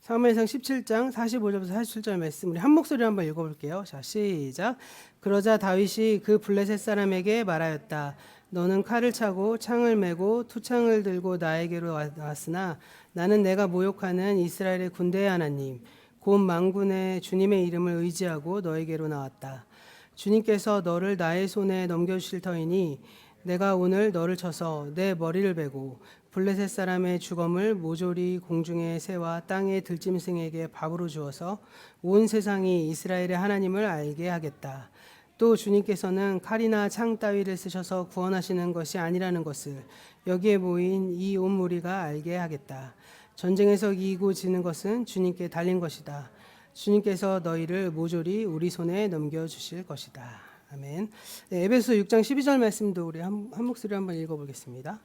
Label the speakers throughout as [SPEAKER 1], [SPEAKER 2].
[SPEAKER 1] 사무엘상 17장 45절부터 47절 말씀 우리 한 목소리로 한번 읽어볼게요. 자, 시작. 그러자 다윗이 그 블레셋 사람에게 말하였다. 너는 칼을 차고 창을 메고 투창을 들고 나에게로 왔으나 나는 내가 모욕하는 이스라엘의 군대의 하나님 곧 만군의 주님의 이름을 의지하고 너에게로 나왔다. 주님께서 너를 나의 손에 넘겨주실 터이니 내가 오늘 너를 쳐서 내 머리를 베고 블레셋 사람의 주검을 모조리 공중의 새와 땅의 들짐승에게 밥으로 주어서 온 세상이 이스라엘의 하나님을 알게 하겠다. 또 주님께서는 칼이나 창 따위를 쓰셔서 구원하시는 것이 아니라는 것을 여기에 모인 이 온 무리가 알게 하겠다. 전쟁에서 이기고 지는 것은 주님께 달린 것이다. 주님께서 너희를 모조리 우리 손에 넘겨주실 것이다. 아멘. 네, 에베소 6장 12절 말씀도 우리 한 목소리 한번 읽어보겠습니다.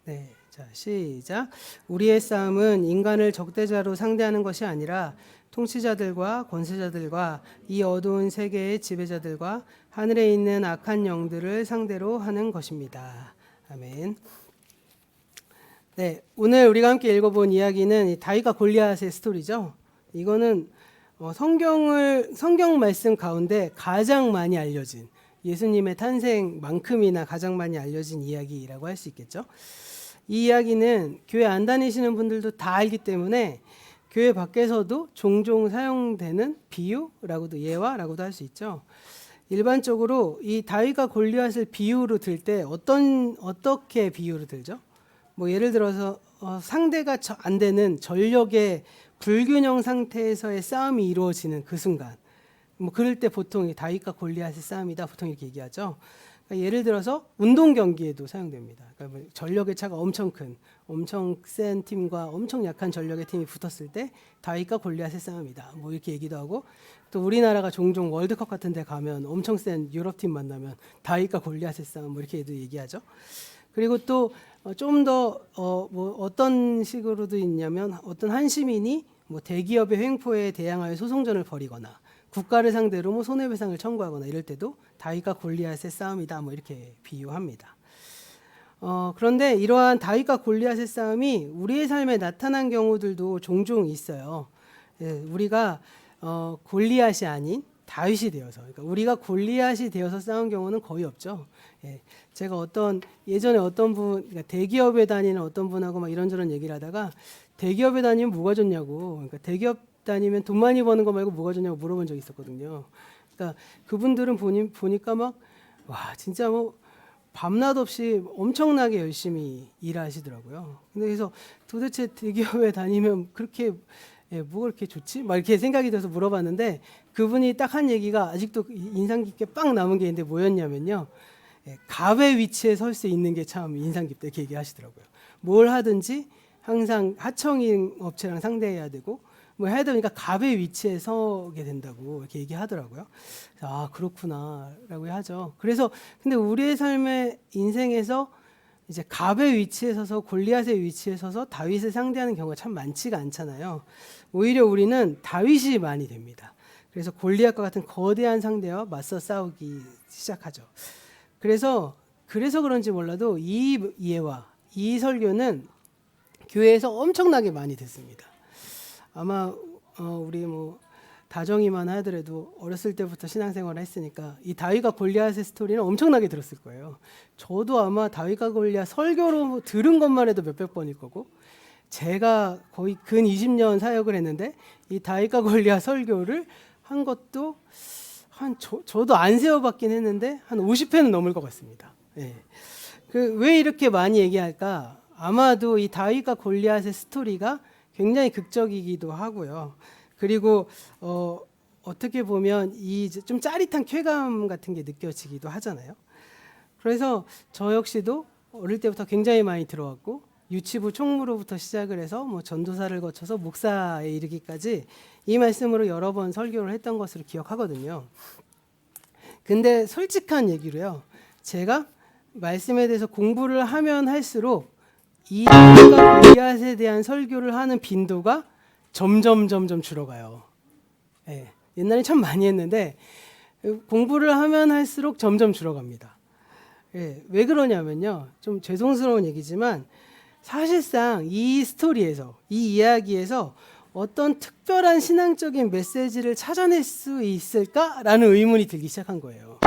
[SPEAKER 1] 네, 자 시작. 우리의 싸움은 인간을 적대자로 상대하는 것이 아니라 통치자들과 권세자들과 이 어두운 세계의 지배자들과 하늘에 있는 악한 영들을 상대로 하는 것입니다. 아멘. 네, 오늘 우리가 함께 읽어본 이야기는 다윗과 골리앗의 스토리죠. 이거는 성경 말씀 가운데 가장 많이 알려진 예수님의 탄생만큼이나 가장 많이 알려진 이야기라고 할 수 있겠죠. 이 이야기는 교회 안 다니시는 분들도 다 알기 때문에 교회 밖에서도 종종 사용되는 비유라고도 예화라고도 할 수 있죠. 일반적으로 이 다윗과 골리앗을 비유로 들 때 어떻게 비유로 들죠? 뭐 예를 들어서 상대가 안 되는 전력의 불균형 상태에서의 싸움이 이루어지는 그 순간, 뭐 그럴 때 보통 다윗과 골리앗의 싸움이다 보통 이렇게 얘기하죠. 그러니까 예를 들어서 운동 경기에도 사용됩니다. 그러니까 뭐 전력의 차가 엄청 큰, 엄청 센 팀과 엄청 약한 전력의 팀이 붙었을 때 다윗과 골리앗의 싸움이다. 뭐 이렇게 얘기도 하고, 또 우리나라가 종종 월드컵 같은 데 가면 엄청 센 유럽 팀 만나면 다윗과 골리앗의 싸움 뭐 이렇게도 얘기하죠. 그리고 또 좀 더 뭐 어떤 식으로도 있냐면 어떤 한 시민이 뭐 대기업의 횡포에 대항하여 소송전을 벌이거나 국가를 상대로 뭐 손해배상을 청구하거나 이럴 때도 다윗과 골리앗의 싸움이다 뭐 이렇게 비유합니다. 그런데 이러한 다윗과 골리앗의 싸움이 우리의 삶에 나타난 경우들도 종종 있어요. 예, 우리가 골리앗이 아닌 다윗이 되어서, 그러니까 우리가 골리앗이 되어서 싸운 경우는 거의 없죠. 예, 제가 예전에 어떤 분, 그러니까 대기업에 다니는 어떤 분하고 막 이런저런 얘기를 하다가 대기업에 다니면 뭐가 좋냐고, 그러니까 대기업 다니면 돈 많이 버는 거 말고 뭐가 좋냐고 물어본 적이 있었거든요. 그러니까 그분들은 보니까 막 와 진짜 뭐 밤낮 없이 엄청나게 열심히 일하시더라고요. 근데 그래서 도대체 대기업에 다니면 그렇게 뭐가 그렇게 좋지? 막 이렇게 생각이 들어서 물어봤는데 그분이 딱 한 얘기가 아직도 인상 깊게 빵 남은 게 있는데 뭐였냐면요. 갑의 위치에 설 수 있는 게 참 인상 깊다 이렇게 얘기하시더라고요. 뭘 하든지 항상 하청인 업체랑 상대해야 되고 뭐 해야 되니까 갑의 위치에 서게 된다고 이렇게 얘기하더라고요. 아 그렇구나라고 하죠. 그래서 근데 우리의 삶의 인생에서 이제 갑의 위치에 서서 골리앗의 위치에 서서 다윗을 상대하는 경우가 참 많지가 않잖아요. 오히려 우리는 다윗이 많이 됩니다. 그래서 골리앗과 같은 거대한 상대와 맞서 싸우기 시작하죠. 그래서 그런지 몰라도 이 예화, 이 설교는 교회에서 엄청나게 많이 듣습니다. 아마 우리 뭐 다정이만 하더라도 어렸을 때부터 신앙생활을 했으니까 이 다윗과 골리앗의 스토리는 엄청나게 들었을 거예요. 저도 아마 다윗과 골리앗 설교로 들은 것만 해도 몇백 번일 거고, 제가 거의 근 20년 사역을 했는데 이 다윗과 골리앗 설교를 한 것도 저도 안 세워봤긴 했는데 한 50회는 넘을 것 같습니다. 예. 왜 이렇게 많이 얘기할까? 아마도 이 다윗과 골리앗의 스토리가 굉장히 극적이기도 하고요. 그리고 어떻게 보면 이 좀 짜릿한 쾌감 같은 게 느껴지기도 하잖아요. 그래서 저 역시도 어릴 때부터 굉장히 많이 들어왔고 유치부 총무로부터 시작을 해서 뭐 전도사를 거쳐서 목사에 이르기까지 이 말씀으로 여러 번 설교를 했던 것으로 기억하거든요. 근데 솔직한 얘기로요. 제가 말씀에 대해서 공부를 하면 할수록 이 다윗과 골리앗에 대한 설교를 하는 빈도가 점점 줄어가요. 예, 옛날에 참 많이 했는데 공부를 하면 할수록 점점 줄어갑니다. 예, 왜 그러냐면요. 좀 죄송스러운 얘기지만 사실상 이 스토리에서, 이 이야기에서 어떤 특별한 신앙적인 메시지를 찾아낼 수 있을까라는 의문이 들기 시작한 거예요.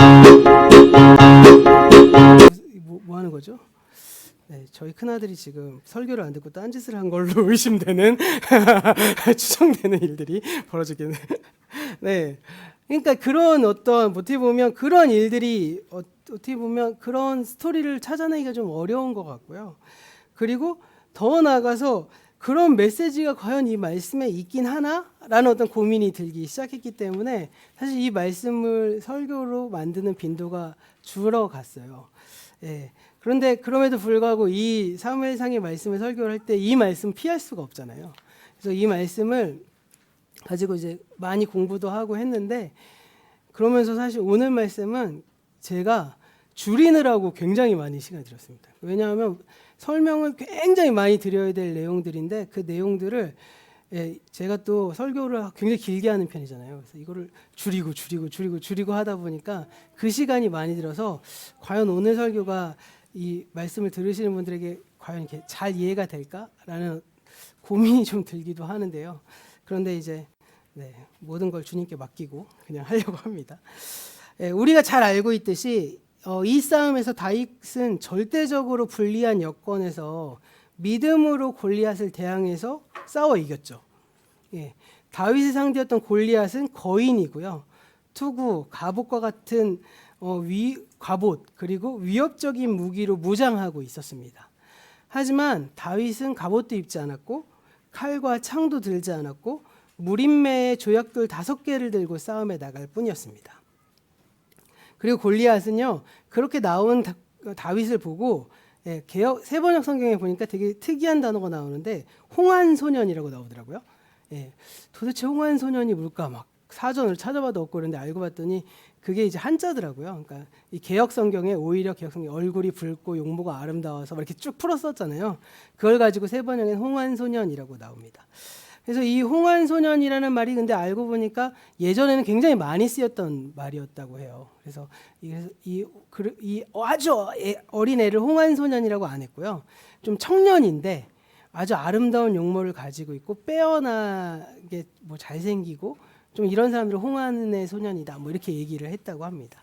[SPEAKER 1] 뭐 하는 거죠? 네, 저희 큰아들이 지금 설교를 안 듣고 딴짓을 한 걸로 의심되는 추정되는 일들이 벌어지겠네. 네, 그러니까 그런 어떤 어떻게 보면 그런 일들이 어떻게 보면 그런 스토리를 찾아내기가 좀 어려운 것 같고요. 그리고 더 나아가서 그런 메시지가 과연 이 말씀에 있긴 하나라는 어떤 고민이 들기 시작했기 때문에 사실 이 말씀을 설교로 만드는 빈도가 줄어갔어요. 예. 그런데 그럼에도 불구하고 이 사무엘상의 말씀을 설교를 할 때 이 말씀 피할 수가 없잖아요. 그래서 이 말씀을 가지고 이제 많이 공부도 하고 했는데 그러면서 사실 오늘 말씀은 제가 줄이느라고 굉장히 많이 시간을 들였습니다. 왜냐하면 설명을 굉장히 많이 드려야 될 내용들인데 그 내용들을 제가 또 설교를 굉장히 길게 하는 편이잖아요. 그래서 이거를 줄이고 하다 보니까 그 시간이 많이 들어서 과연 오늘 설교가 이 말씀을 들으시는 분들에게 과연 이렇게 잘 이해가 될까라는 고민이 좀 들기도 하는데요. 그런데 이제 모든 걸 주님께 맡기고 그냥 하려고 합니다. 우리가 잘 알고 있듯이 이 싸움에서 다윗은 절대적으로 불리한 여건에서 믿음으로 골리앗을 대항해서 싸워 이겼죠. 다윗의 상대였던 골리앗은 거인이고요. 투구, 갑옷과 같은 갑옷 그리고 위협적인 무기로 무장하고 있었습니다. 하지만 다윗은 갑옷도 입지 않았고 칼과 창도 들지 않았고 무림매의 조약돌 5개를 들고 싸움에 나갈 뿐이었습니다. 그리고 골리앗은요 그렇게 나온 다윗을 보고 개역 세번역 성경에 보니까 되게 특이한 단어가 나오는데 홍한소년이라고 나오더라고요. 도대체 홍한소년이 뭘까 막 사전을 찾아봐도 없고 그런데 알고 봤더니 그게 이제 한자더라고요. 그러니까 이 개역 성경에 오히려 개역 성경 얼굴이 붉고 용모가 아름다워서 이렇게 쭉 풀었었잖아요. 그걸 가지고 세번역엔 홍한소년이라고 나옵니다. 그래서 이 홍한소년이라는 말이 근데 알고 보니까 예전에는 굉장히 많이 쓰였던 말이었다고 해요. 그래서 이 아주 어린 애를 홍한소년이라고 안 했고요. 좀 청년인데 아주 아름다운 용모를 가지고 있고 빼어나게 뭐 잘생기고 좀 이런 사람들을 홍한의 소년이다 뭐 이렇게 얘기를 했다고 합니다.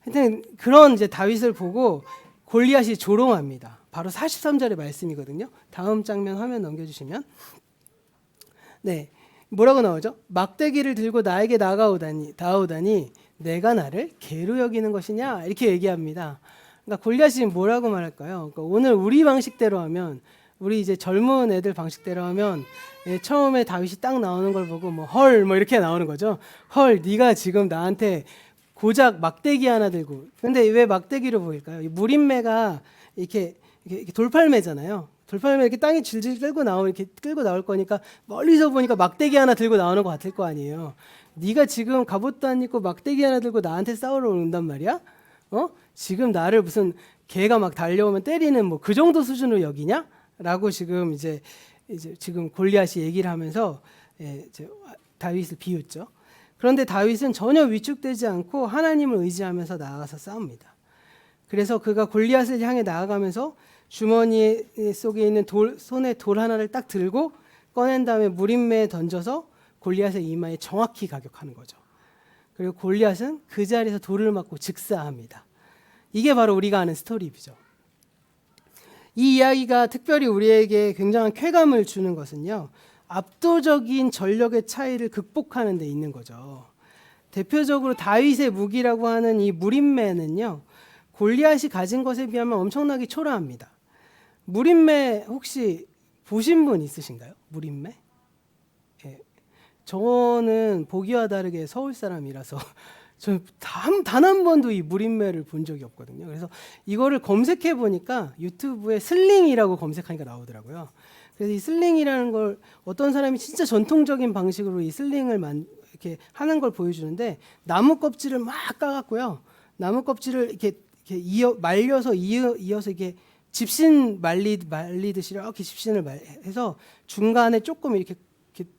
[SPEAKER 1] 하여튼 그런 이제 다윗을 보고 골리앗이 조롱합니다. 바로 43절의 말씀이거든요. 다음 장면 화면 넘겨주시면 뭐라고 나오죠? 막대기를 들고 나에게 다가오다니 내가 나를 개로 여기는 것이냐 이렇게 얘기합니다. 그러니까 골리앗이 뭐라고 말할까요? 그러니까 오늘 우리 방식대로 하면 우리 이제 젊은 애들 방식대로 하면 처음에 다윗이 딱 나오는 걸 보고 헐 이렇게 나오는 거죠. 헐 네가 지금 나한테 고작 막대기 하나 들고 근데 왜 막대기로 보일까요? 무림매가 이렇게 돌팔매잖아요. 돌팔매 이렇게 땅에 질질 끌고 나올 거니까 멀리서 보니까 막대기 하나 들고 나오는 것 같을 거 아니에요. 네가 지금 갑옷도 안 입고 막대기 하나 들고 나한테 싸우러 온단 말이야? 지금 나를 무슨 개가 막 달려오면 때리는 그 정도 수준으로 여기냐? 라고 지금 이제 지금 골리앗이 얘기를 하면서 다윗을 비웃죠. 그런데 다윗은 전혀 위축되지 않고 하나님을 의지하면서 나아가서 싸웁니다. 그래서 그가 골리앗을 향해 나아가면서 주머니 속에 있는 손에 돌 하나를 딱 들고 꺼낸 다음에 무림매에 던져서 골리앗의 이마에 정확히 가격하는 거죠. 그리고 골리앗은 그 자리에서 돌을 맞고 즉사합니다. 이게 바로 우리가 아는 스토리죠. 이 이야기가 특별히 우리에게 굉장한 쾌감을 주는 것은요. 압도적인 전력의 차이를 극복하는 데 있는 거죠. 대표적으로 다윗의 무기라고 하는 이 무림매는요. 골리앗이 가진 것에 비하면 엄청나게 초라합니다. 무림매 혹시 보신 분 있으신가요? 무림매? 저는 보기와 다르게 서울 사람이라서 단 한 번도 이 무림매를 본 적이 없거든요. 그래서 이거를 검색해 보니까 유튜브에 슬링이라고 검색하니까 나오더라고요. 그래서 이 슬링이라는 걸 어떤 사람이 진짜 전통적인 방식으로 이 슬링을 이렇게 하는 걸 보여주는데 나무 껍질을 막 까갖고요. 나무 껍질을 이렇게 말려서 이어서 이게 집신 말리듯이 이렇게 집신을 해서 중간에 조금 이렇게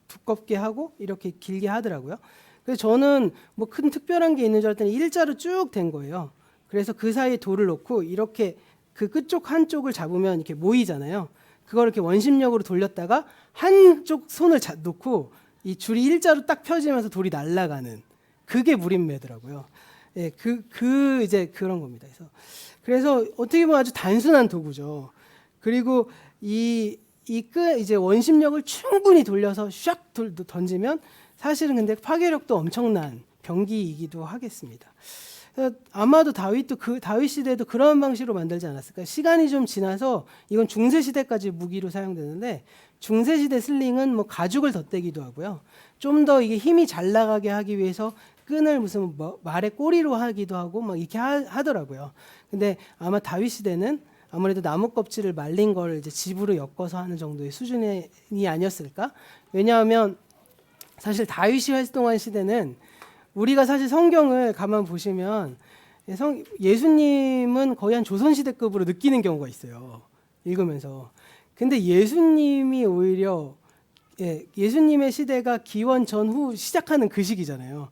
[SPEAKER 1] 두껍게 하고 이렇게 길게 하더라고요. 그래서 저는 큰 특별한 게 있는 줄 알았더니 일자로 쭉 된 거예요. 그래서 그 사이에 돌을 놓고 이렇게 그 끝쪽 한쪽을 잡으면 이렇게 모이잖아요. 그걸 이렇게 원심력으로 돌렸다가 한쪽 손을 놓고 이 줄이 일자로 딱 펴지면서 돌이 날아가는 그게 무림매더라고요. 예, 이제 그런 겁니다. 그래서 어떻게 보면 아주 단순한 도구죠. 그리고 이제 원심력을 충분히 돌려서 샥 던지면 사실은 근데 파괴력도 엄청난 병기이기도 하겠습니다. 아마도 다윗 시대도 그런 방식으로 만들지 않았을까. 시간이 좀 지나서 이건 중세 시대까지 무기로 사용되는데 중세 시대 슬링은 뭐 가죽을 덧대기도 하고요. 좀 더 이게 힘이 잘 나가게 하기 위해서 끈을 무슨 말의 꼬리로 하기도 하고 막 이렇게 하더라고요. 근데 아마 다윗 시대는 아무래도 나무 껍질을 말린 걸 이제 집으로 엮어서 하는 정도의 수준이 아니었을까? 왜냐하면 사실 다윗이 활동한 시대는 우리가 사실 성경을 가만 보시면 예수님은 거의 한 조선시대급으로 느끼는 경우가 있어요. 읽으면서. 근데 예수님이 오히려 예수님의 시대가 기원 전후 시작하는 그 시기잖아요.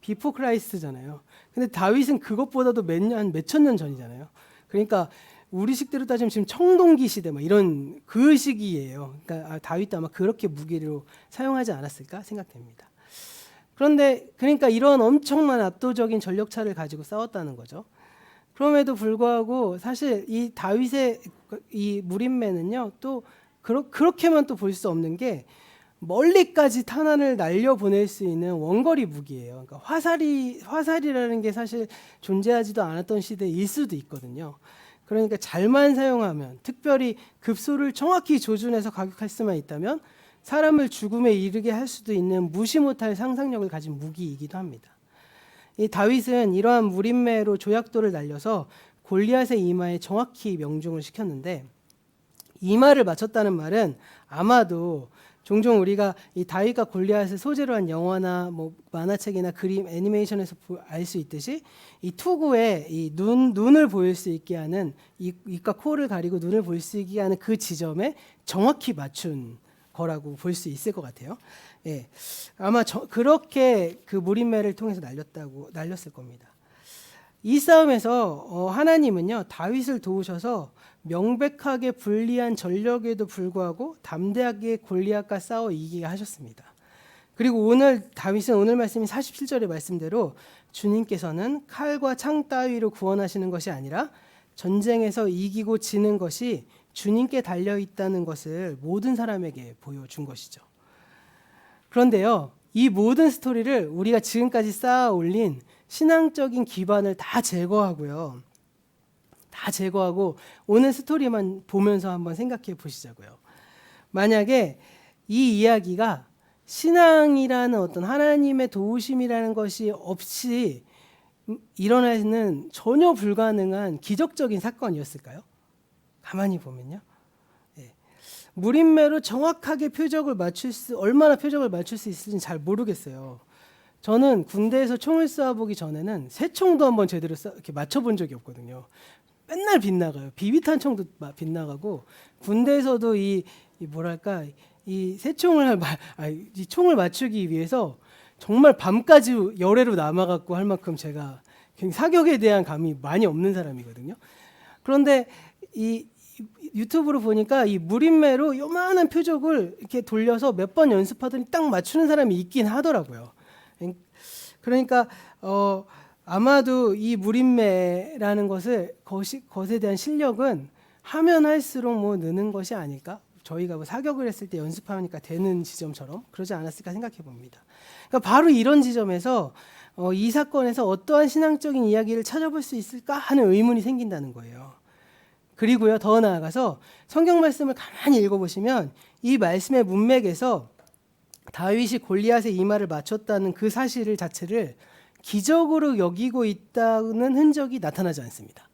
[SPEAKER 1] 비포 크라이스트잖아요. 근데 다윗은 그것보다도 몇천 년 전이잖아요. 그러니까 우리식대로 따지면 지금 청동기 시대 막 이런 그 시기예요. 그러니까 다윗도 아마 그렇게 무기로 사용하지 않았을까 생각됩니다. 그런데 그러니까 이런 엄청난 압도적인 전력차를 가지고 싸웠다는 거죠. 그럼에도 불구하고 사실 이 다윗의 이 무림매는요, 또 그렇게만 또 볼 수 없는 게 멀리까지 탄환을 날려보낼 수 있는 원거리 무기예요. 그러니까 화살이라는 게 사실 존재하지도 않았던 시대일 수도 있거든요. 그러니까 잘만 사용하면, 특별히 급소를 정확히 조준해서 가격할 수만 있다면 사람을 죽음에 이르게 할 수도 있는 무시 못할 상상력을 가진 무기이기도 합니다. 이 다윗은 이러한 무림매로 조약돌을 날려서 골리앗의 이마에 정확히 명중을 시켰는데, 이마를 맞췄다는 말은 아마도 종종 우리가 이 다윗과 골리앗을 소재로 한 영화나 뭐 만화책이나 그림, 애니메이션에서 알 수 있듯이 이 투구에 이 눈을 보일 수 있게 하는 입과 코를 가리고 눈을 보일 수 있게 하는 그 지점에 정확히 맞춘 거라고 볼 수 있을 것 같아요. 예, 아마 그렇게 그 무림매를 통해서 날렸을 겁니다. 이 싸움에서 하나님은요, 다윗을 도우셔서 명백하게 불리한 전력에도 불구하고 담대하게 골리앗과 싸워 이기게 하셨습니다. 그리고 다윗은 오늘 말씀인 47절의 말씀대로 주님께서는 칼과 창 따위로 구원하시는 것이 아니라 전쟁에서 이기고 지는 것이 주님께 달려있다는 것을 모든 사람에게 보여준 것이죠. 그런데요, 이 모든 스토리를 우리가 지금까지 쌓아 올린 신앙적인 기반을 다 제거하고 오늘 스토리만 보면서 한번 생각해 보시자고요. 만약에 이 이야기가 신앙이라는 어떤 하나님의 도우심이라는 것이 없이 일어나는 전혀 불가능한 기적적인 사건이었을까요? 가만히 보면요. 무림매로 정확하게 얼마나 표적을 맞출 수 있을지는 잘 모르겠어요. 저는 군대에서 총을 쏘아보기 전에는 새 총도 한번 제대로 이렇게 맞춰본 적이 없거든요. 맨날 빗나가요. 비비탄 총도 빗나가고, 군대에서도 이 총을 맞추기 위해서 정말 밤까지 열애로 남아갖고 할 만큼 제가 사격에 대한 감이 많이 없는 사람이거든요. 그런데 이 유튜브로 보니까 이 무림매로 요만한 표적을 이렇게 돌려서 몇 번 연습하더니 딱 맞추는 사람이 있긴 하더라고요. 그러니까 아마도 이 무림매라는 것에 대한 실력은 하면 할수록 뭐 느는 것이 아닐까? 저희가 뭐 사격을 했을 때 연습하니까 되는 지점처럼 그러지 않았을까 생각해 봅니다. 그러니까 바로 이런 지점에서 이 사건에서 어떠한 신앙적인 이야기를 찾아볼 수 있을까 하는 의문이 생긴다는 거예요. 그리고요, 더 나아가서 성경 말씀을 가만히 읽어보시면 이 말씀의 문맥에서 다윗이 골리앗의 이마를 맞췄다는 그 사실 자체를 기적으로 여기고 있다는 흔적이 나타나지 않습니다.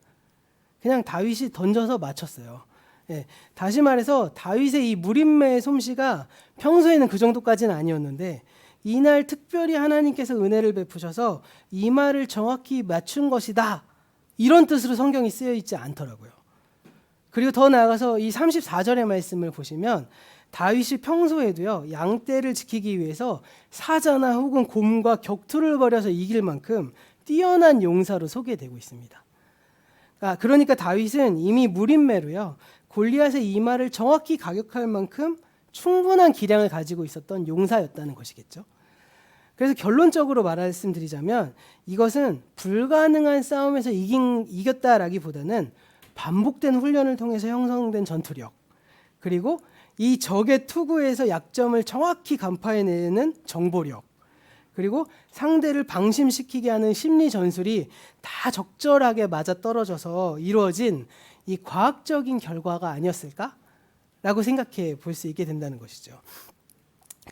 [SPEAKER 1] 그냥 다윗이 던져서 맞췄어요. 다시 말해서 다윗의 이 무림매의 솜씨가 평소에는 그 정도까지는 아니었는데 이날 특별히 하나님께서 은혜를 베푸셔서 이마를 정확히 맞춘 것이다, 이런 뜻으로 성경이 쓰여 있지 않더라고요. 그리고 더 나아가서 이 34절의 말씀을 보시면 다윗이 평소에도요, 양떼를 지키기 위해서 사자나 혹은 곰과 격투를 벌여서 이길 만큼 뛰어난 용사로 소개되고 있습니다. 그러니까 다윗은 이미 무림매로요, 골리앗의 이마를 정확히 가격할 만큼 충분한 기량을 가지고 있었던 용사였다는 것이겠죠. 그래서 결론적으로 말씀드리자면 이것은 불가능한 싸움에서 이겼다라기보다는 반복된 훈련을 통해서 형성된 전투력, 그리고 이 적의 투구에서 약점을 정확히 간파해내는 정보력, 그리고 상대를 방심시키게 하는 심리 전술이 다 적절하게 맞아떨어져서 이루어진 이 과학적인 결과가 아니었을까라고 생각해 볼 수 있게 된다는 것이죠.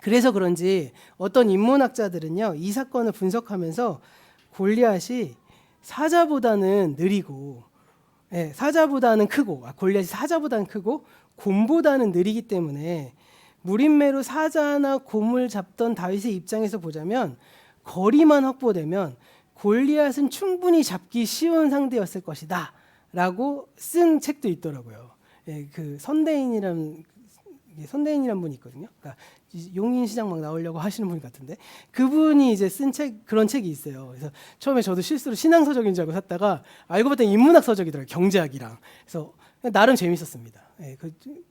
[SPEAKER 1] 그래서 그런지 어떤 인문학자들은요, 이 사건을 분석하면서 골리앗이 사자보다는 느리고, 사자보다는 크고, 골리앗이 사자보다는 크고 곰보다는 느리기 때문에 무림매로 사자나 곰을 잡던 다윗의 입장에서 보자면 거리만 확보되면 골리앗은 충분히 잡기 쉬운 상대였을 것이다 라고 쓴 책도 있더라고요. 그 선대인이라는 분이 있거든요. 그러니까 용인시장 막 나오려고 하시는 분 같은데 그분이 이제 쓴 책, 그런 책이 있어요. 그래서 처음에 저도 실수로 신앙서적인 줄 알고 샀다가 알고 봤더니 인문학 서적이더라고요. 경제학이랑. 그래서 나름 재밌었습니다.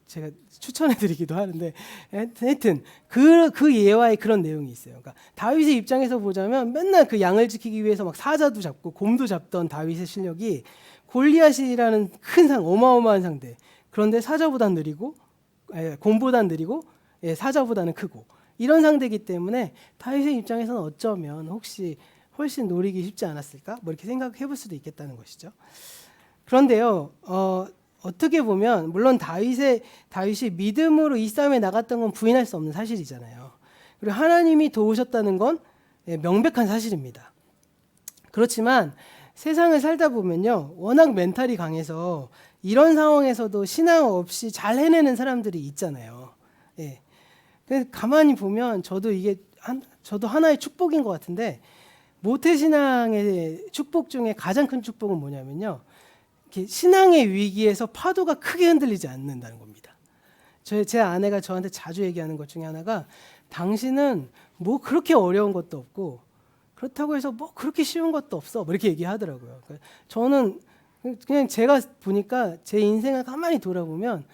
[SPEAKER 1] 제가 추천해드리기도 하는데 하여튼 그 예화에 그런 내용이 있어요. 그러니까 다윗의 입장에서 보자면 맨날 그 양을 지키기 위해서 막 사자도 잡고 곰도 잡던 다윗의 실력이 골리앗이라는 큰 어마어마한 상대. 그런데 사자보단 느리고 곰보단 느리고 사자보다는 크고 이런 상대이기 때문에 다윗의 입장에서는 어쩌면 혹시 훨씬 노리기 쉽지 않았을까? 뭐 이렇게 생각해 볼 수도 있겠다는 것이죠. 그런데요, 어떻게 보면 물론 다윗이 믿음으로 이 싸움에 나갔던 건 부인할 수 없는 사실이잖아요. 그리고 하나님이 도우셨다는 건 명백한 사실입니다. 그렇지만 세상을 살다 보면요, 워낙 멘탈이 강해서 이런 상황에서도 신앙 없이 잘 해내는 사람들이 있잖아요. 가만히 보면 저도 하나의 축복인 것 같은데, 모태신앙의 축복 중에 가장 큰 축복은 뭐냐면요, 신앙의 위기에서 파도가 크게 흔들리지 않는다는 겁니다. 제 아내가 저한테 자주 얘기하는 것 중에 하나가, 당신은 뭐 그렇게 어려운 것도 없고 그렇다고 해서 뭐 그렇게 쉬운 것도 없어, 뭐 이렇게 얘기하더라고요. 저는 그냥 제가 보니까 제 인생을 가만히 돌아보면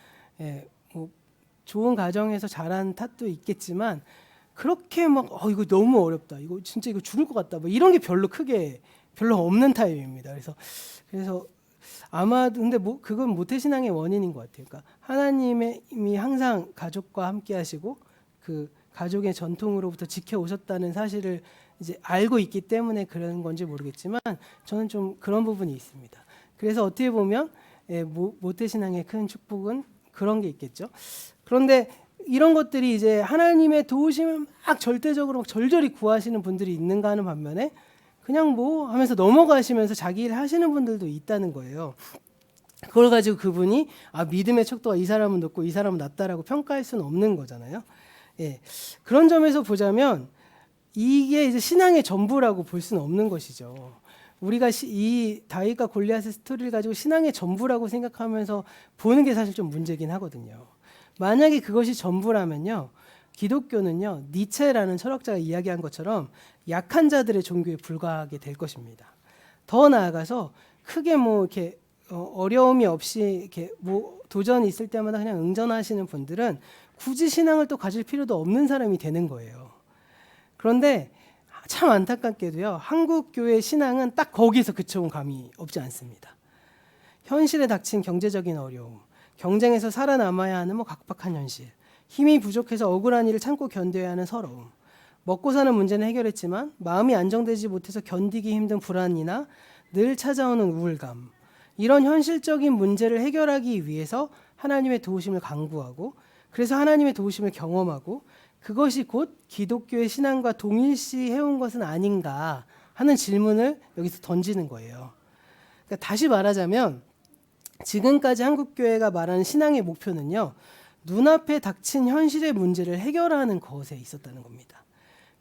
[SPEAKER 1] 뭐 좋은 가정에서 자란 탓도 있겠지만 그렇게 막 이거 너무 어렵다, 이거 진짜 이거 죽을 것 같다, 뭐 이런 게 별로 없는 타입입니다. 그래서 아마 근데 그건 모태신앙의 원인인 것 같아요. 그러니까 하나님이 항상 가족과 함께하시고 그 가족의 전통으로부터 지켜오셨다는 사실을 이제 알고 있기 때문에 그런 건지 모르겠지만 저는 좀 그런 부분이 있습니다. 그래서 어떻게 보면 모태신앙의 큰 축복은 그런 게 있겠죠. 그런데 이런 것들이 이제 하나님의 도우심을 막 절대적으로 절절히 구하시는 분들이 있는가 하는 반면에 그냥 뭐 하면서 넘어가시면서 자기 일 하시는 분들도 있다는 거예요. 그걸 가지고 그분이 믿음의 척도가 이 사람은 높고 이 사람은 낮다라고 평가할 수는 없는 거잖아요. 그런 점에서 보자면 이게 이제 신앙의 전부라고 볼 수는 없는 것이죠. 우리가 이 다윗과 골리앗의 스토리를 가지고 신앙의 전부라고 생각하면서 보는 게 사실 좀 문제긴 하거든요. 만약에 그것이 전부라면요, 기독교는요, 니체라는 철학자가 이야기한 것처럼 약한 자들의 종교에 불과하게 될 것입니다. 더 나아가서 크게 뭐 이렇게 어려움이 없이 이렇게 뭐 도전이 있을 때마다 그냥 응전하시는 분들은 굳이 신앙을 또 가질 필요도 없는 사람이 되는 거예요. 그런데 참 안타깝게도요, 한국 교회 신앙은 딱 거기서 그쳐온 감이 없지 않습니다. 현실에 닥친 경제적인 어려움, 경쟁에서 살아남아야 하는 뭐 각박한 현실, 힘이 부족해서 억울한 일을 참고 견뎌야 하는 서러움, 먹고 사는 문제는 해결했지만 마음이 안정되지 못해서 견디기 힘든 불안이나 늘 찾아오는 우울감, 이런 현실적인 문제를 해결하기 위해서 하나님의 도우심을 간구하고, 그래서 하나님의 도우심을 경험하고 그것이 곧 기독교의 신앙과 동일시해온 것은 아닌가 하는 질문을 여기서 던지는 거예요. 그러니까 다시 말하자면 지금까지 한국교회가 말하는 신앙의 목표는요, 눈앞에 닥친 현실의 문제를 해결하는 것에 있었다는 겁니다.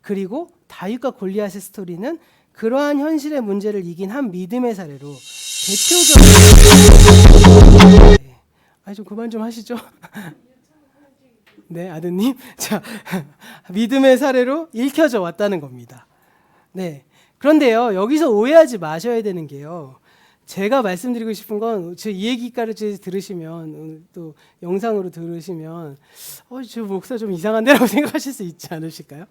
[SPEAKER 1] 그리고 다윗과 골리앗의 스토리는 그러한 현실의 문제를 이긴 한 믿음의 사례로 대표적인 좀 그만 좀 하시죠. 네, 아드님. 자, 믿음의 사례로 읽혀져 왔다는 겁니다. 네. 그런데요, 여기서 오해하지 마셔야 되는 게요, 제가 말씀드리고 싶은 건 제 이 얘기까지 들으시면 또 영상으로 들으시면 저 목사 좀 이상한데라고 생각하실 수 있지 않으실까요?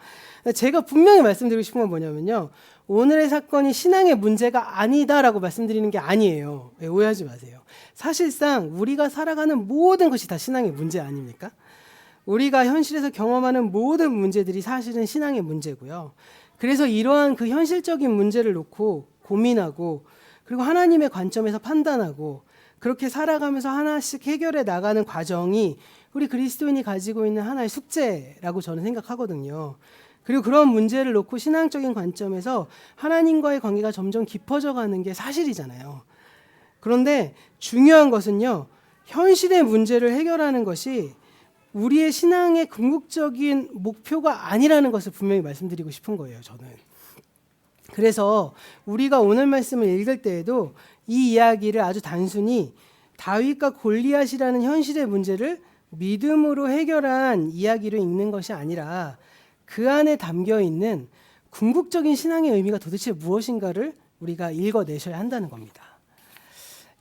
[SPEAKER 1] 제가 분명히 말씀드리고 싶은 건 뭐냐면요. 오늘의 사건이 신앙의 문제가 아니다라고 말씀드리는 게 아니에요. 오해하지 마세요. 사실상 우리가 살아가는 모든 것이 다 신앙의 문제 아닙니까? 우리가 현실에서 경험하는 모든 문제들이 사실은 신앙의 문제고요. 그래서 이러한 그 현실적인 문제를 놓고 고민하고 그리고 하나님의 관점에서 판단하고 그렇게 살아가면서 하나씩 해결해 나가는 과정이 우리 그리스도인이 가지고 있는 하나의 숙제라고 저는 생각하거든요. 그리고 그런 문제를 놓고 신앙적인 관점에서 하나님과의 관계가 점점 깊어져 가는 게 사실이잖아요. 그런데 중요한 것은요. 현실의 문제를 해결하는 것이 우리의 신앙의 궁극적인 목표가 아니라는 것을 분명히 말씀드리고 싶은 거예요. 저는. 그래서 우리가 오늘 말씀을 읽을 때에도 이 이야기를 아주 단순히 다윗과 골리앗이라는 현실의 문제를 믿음으로 해결한 이야기로 읽는 것이 아니라 그 안에 담겨 있는 궁극적인 신앙의 의미가 도대체 무엇인가를 우리가 읽어내셔야 한다는 겁니다.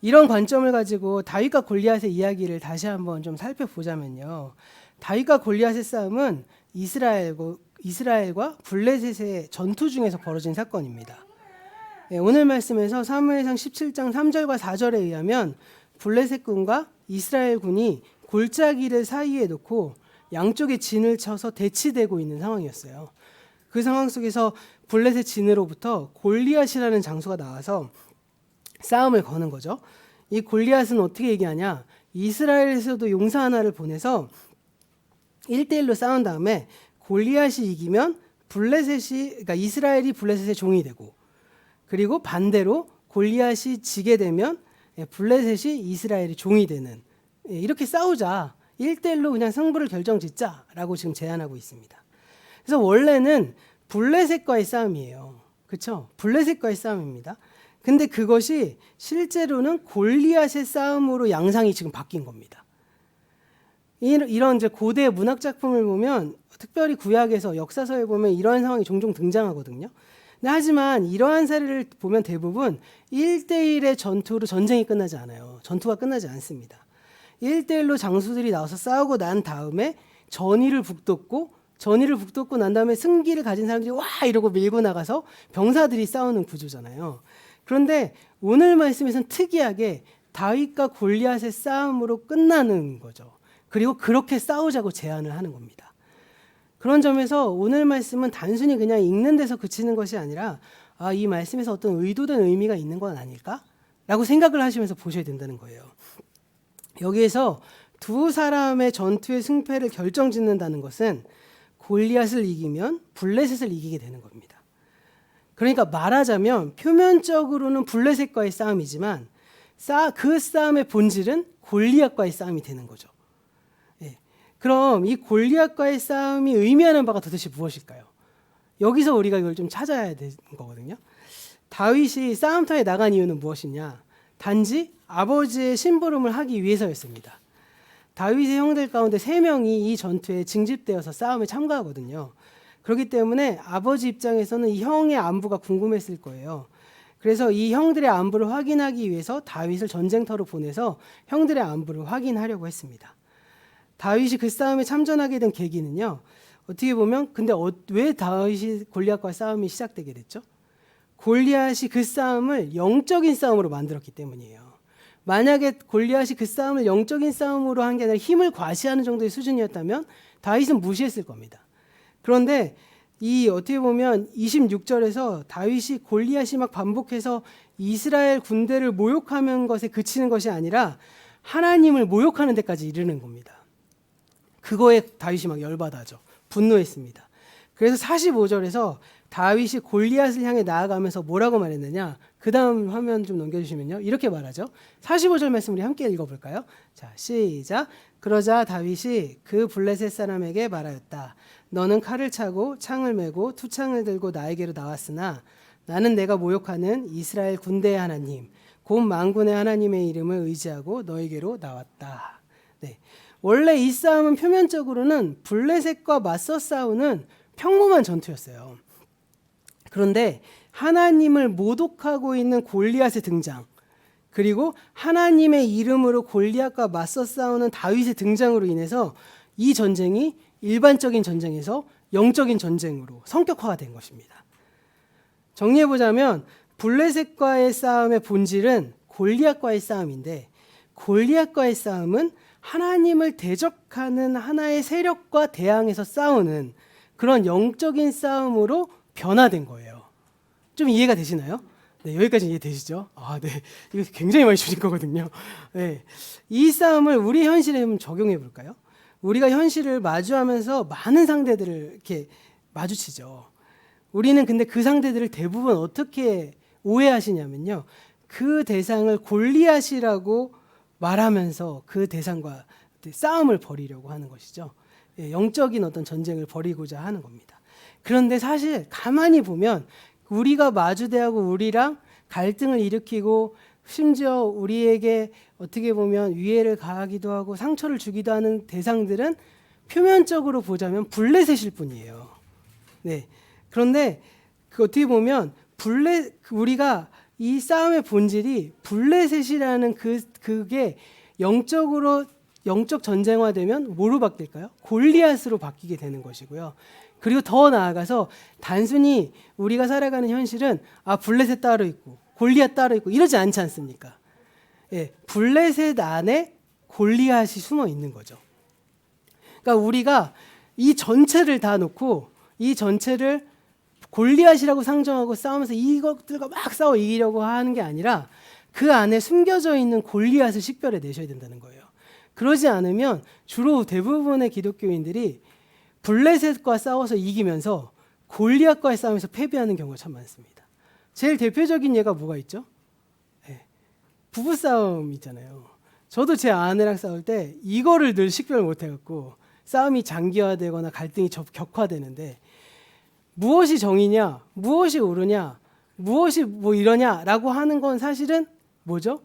[SPEAKER 1] 이런 관점을 가지고 다윗과 골리앗의 이야기를 다시 한번 좀 살펴보자면요. 다윗과 골리앗의 싸움은 이스라엘과 블레셋의 전투 중에서 벌어진 사건입니다. 오늘 말씀에서 사무엘상 17장 3절과 4절에 의하면 블레셋군과 이스라엘군이 골짜기를 사이에 놓고 양쪽에 진을 쳐서 대치되고 있는 상황이었어요. 그 상황 속에서 블레셋 진으로부터 골리앗이라는 장수가 나와서 싸움을 거는 거죠. 이 골리앗은 어떻게 얘기하냐? 이스라엘에서도 용사 하나를 보내서 1대1로 싸운 다음에 골리앗이 이기면 그러니까 이스라엘이 블레셋의 종이 되고 그리고 반대로 골리앗이 지게 되면 블레셋이 이스라엘의 종이 되는 이렇게 싸우자. 1대1로 그냥 승부를 결정짓자라고 지금 제안하고 있습니다. 그래서 원래는 블레셋과의 싸움이에요. 그렇죠? 블레셋과의 싸움입니다. 근데 그것이 실제로는 골리앗의 싸움으로 양상이 지금 바뀐 겁니다. 이런 이제 고대 문학 작품을 보면 특별히 구약에서 역사서에 보면 이러한 상황이 종종 등장하거든요. 하지만 이러한 사례를 보면 대부분 1대1의 전투로 전쟁이 끝나지 않아요. 전투가 끝나지 않습니다. 1대1로 장수들이 나와서 싸우고 난 다음에 전의를 북돋고 난 다음에 승기를 가진 사람들이 와 이러고 밀고 나가서 병사들이 싸우는 구조잖아요. 그런데 오늘 말씀에서는 특이하게 다윗과 골리앗의 싸움으로 끝나는 거죠. 그리고 그렇게 싸우자고 제안을 하는 겁니다. 그런 점에서 오늘 말씀은 단순히 그냥 읽는 데서 그치는 것이 아니라 이 말씀에서 어떤 의도된 의미가 있는 건 아닐까? 라고 생각을 하시면서 보셔야 된다는 거예요. 여기에서 두 사람의 전투의 승패를 결정짓는다는 것은 골리앗을 이기면 블레셋을 이기게 되는 겁니다. 그러니까 말하자면 표면적으로는 블레셋과의 싸움이지만 그 싸움의 본질은 골리앗과의 싸움이 되는 거죠. 그럼 이 골리앗과의 싸움이 의미하는 바가 도대체 무엇일까요? 여기서 우리가 이걸 좀 찾아야 되는 거거든요. 다윗이 싸움터에 나간 이유는 무엇이냐? 단지 아버지의 심부름을 하기 위해서였습니다. 다윗의 형들 가운데 3명이 이 전투에 징집되어서 싸움에 참가하거든요. 그렇기 때문에 아버지 입장에서는 이 형의 안부가 궁금했을 거예요. 그래서 이 형들의 안부를 확인하기 위해서 다윗을 전쟁터로 보내서 형들의 안부를 확인하려고 했습니다. 다윗이 그 싸움에 참전하게 된 계기는요. 어떻게 보면 근데 왜 다윗이 골리앗과 싸움이 시작되게 됐죠? 골리앗이 그 싸움을 영적인 싸움으로 만들었기 때문이에요. 만약에 골리앗이 그 싸움을 영적인 싸움으로 한 게 아니라 힘을 과시하는 정도의 수준이었다면 다윗은 무시했을 겁니다. 그런데 어떻게 보면 26절에서 다윗이 골리앗이 막 반복해서 이스라엘 군대를 모욕하는 것에 그치는 것이 아니라 하나님을 모욕하는 데까지 이르는 겁니다. 그거에 다윗이 막 열받아져 분노했습니다. 그래서 45절에서 다윗이 골리앗을 향해 나아가면서 뭐라고 말했느냐? 그 다음 화면 좀 넘겨주시면요. 이렇게 말하죠. 45절 말씀 우리 함께 읽어볼까요? 자, 시작. 그러자 다윗이 그 블레셋 사람에게 말하였다. 너는 칼을 차고 창을 메고 투창을 들고 나에게로 나왔으나 나는 내가 모욕하는 이스라엘 군대의 하나님, 곧 만군의 하나님의 이름을 의지하고 너에게로 나왔다. 네. 원래 이 싸움은 표면적으로는 블레셋과 맞서 싸우는 평범한 전투였어요. 그런데 하나님을 모독하고 있는 골리앗의 등장, 그리고 하나님의 이름으로 골리앗과 맞서 싸우는 다윗의 등장으로 인해서 이 전쟁이 일반적인 전쟁에서 영적인 전쟁으로 성격화가 된 것입니다. 정리해보자면 블레셋과의 싸움의 본질은 골리앗과의 싸움인데, 골리앗과의 싸움은 하나님을 대적하는 하나의 세력과 대항해서 싸우는 그런 영적인 싸움으로 변화된 거예요. 좀 이해가 되시나요? 네, 여기까지 이해되시죠? 네. 이거 굉장히 많이 주신 거거든요. 네. 이 싸움을 우리 현실에 한번 적용해 볼까요? 우리가 현실을 마주하면서 많은 상대들을 이렇게 마주치죠. 우리는 근데 그 상대들을 대부분 어떻게 오해하시냐면요. 그 대상을 골리앗이라고 말하면서 그 대상과 싸움을 벌이려고 하는 것이죠. 영적인 어떤 전쟁을 벌이고자 하는 겁니다. 그런데 사실 가만히 보면 우리가 마주대하고 우리랑 갈등을 일으키고 심지어 우리에게 어떻게 보면 위해를 가하기도 하고 상처를 주기도 하는 대상들은 표면적으로 보자면 블레셋일 뿐이에요. 네. 그런데 어떻게 보면 우리가 이 싸움의 본질이 블레셋이라는 그게 영적 전쟁화되면 뭐로 바뀔까요? 골리앗으로 바뀌게 되는 것이고요. 그리고 더 나아가서 단순히 우리가 살아가는 현실은 블레셋 따로 있고 골리앗 따로 있고 이러지 않지 않습니까? 예, 블레셋 안에 골리앗이 숨어 있는 거죠. 그러니까 우리가 이 전체를 다 놓고 이 전체를 골리앗이라고 상정하고 싸우면서 이것들과 막 싸워 이기려고 하는 게 아니라 그 안에 숨겨져 있는 골리앗을 식별해 내셔야 된다는 거예요. 그러지 않으면 주로 대부분의 기독교인들이 블레셋과 싸워서 이기면서 골리앗과의 싸움에서 패배하는 경우가 참 많습니다. 제일 대표적인 예가 뭐가 있죠? 네. 부부싸움 있잖아요. 저도 제 아내랑 싸울 때 이거를 늘 식별 못해갖고 싸움이 장기화되거나 갈등이 격화되는데, 무엇이 정의냐, 무엇이 옳으냐, 무엇이 뭐 이러냐라고 하는 건 사실은 뭐죠?